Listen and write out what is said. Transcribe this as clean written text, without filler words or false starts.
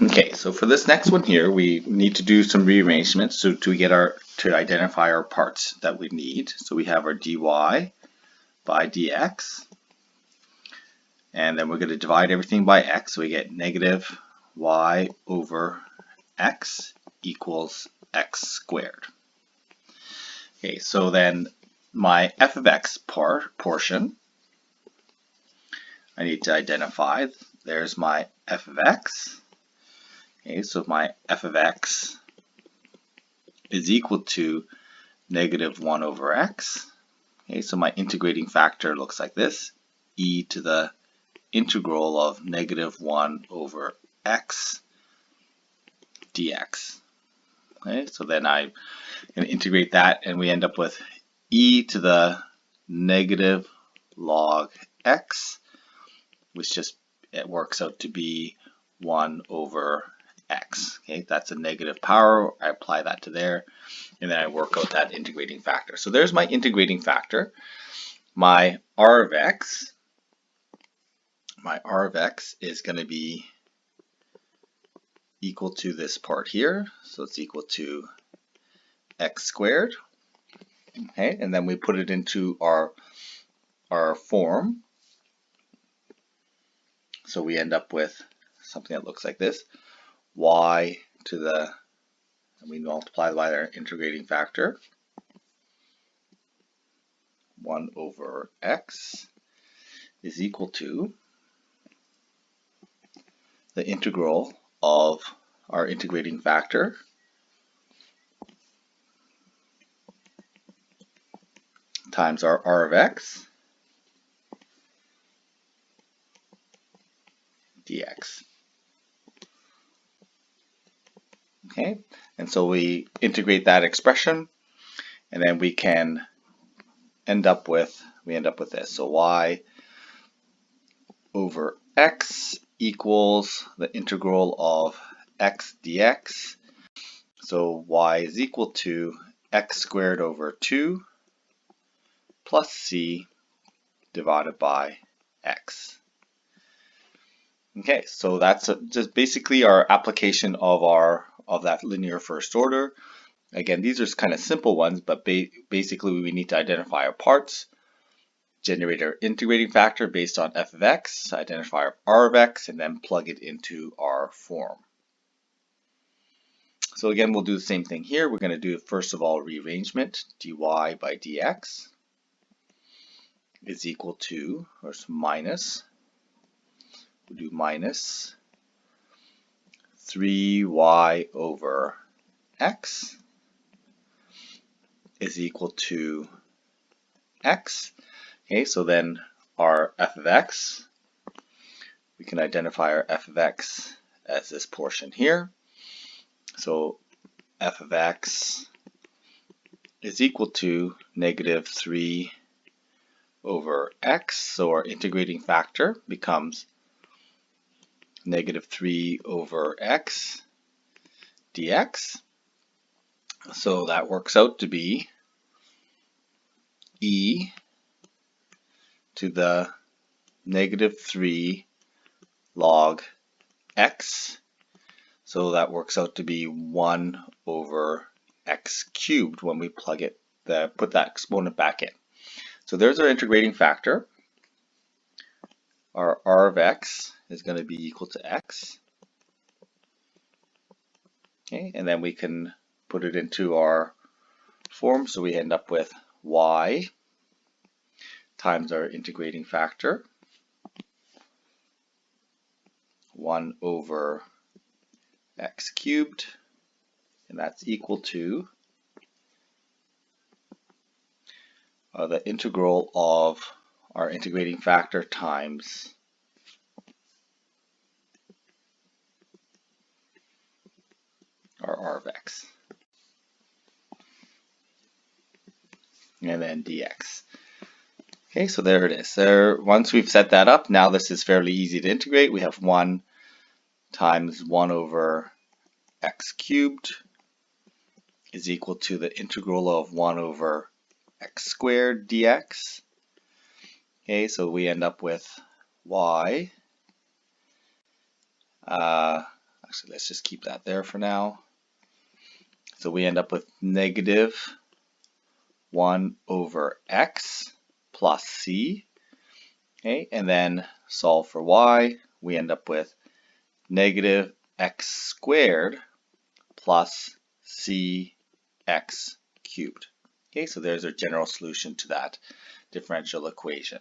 Okay, so for this next one here, we need to do some rearrangements to identify our parts that we need. So we have our dy by dx, and then we're going to divide everything by x. So we get negative y over x equals x squared. Okay, so then my f of x portion, I need to identify. There's my f of x. Okay, so my f of x is equal to negative 1 over x. Okay, so my integrating factor looks like this, e to the integral of negative 1 over x dx. Okay, so then I'm going to integrate that, and we end up with e to the negative log x, which just it works out to be 1 over x. Okay, that's a negative power. I apply that to there, and then I work out that integrating factor. So there's my integrating factor. My r of x is going to be equal to this part here. So it's equal to x squared. Okay, and then we put it into our form. So we end up with something that looks like this. Y to the, and we multiply by our integrating factor, 1 over x is equal to the integral of our integrating factor times our r of x dx. Okay, and so we integrate that expression, and then we can end up with this. So y over x equals the integral of x dx. So y is equal to x squared over 2 plus c divided by x. Okay, so that's just basically our application of that linear first order. Again, these are kind of simple ones, but basically we need to identify our parts, generate our integrating factor based on f of x, identify our r of x, and then plug it into our form. So again, we'll do the same thing here. We're going to do, first of all, rearrangement. Dy by dx is equal to, or minus, we'll do minus 3y over x is equal to x. Okay, so then our f of x, we can identify our f of x as this portion here. So f of x is equal to negative 3 over x. So our integrating factor becomes negative 3 over x dx. So that works out to be e to the negative 3 log x. So that works out to be 1 over x cubed when we plug it, put that exponent back in. So there's our integrating factor. Our r of x is going to be equal to x. Okay, and then we can put it into our form, so we end up with y times our integrating factor, 1 over x cubed, and that's equal to the integral of our integrating factor times our r of x, and then dx. Okay, so there it is. Once we've set that up, now this is fairly easy to integrate. We have 1 times 1 over x cubed is equal to the integral of 1 over x squared dx. Okay, so we end up with y. Actually, let's just keep that there for now. So we end up with negative 1 over x plus c. Okay, and then solve for y. We end up with negative x squared plus cx cubed. Okay, so there's our general solution to that differential equation.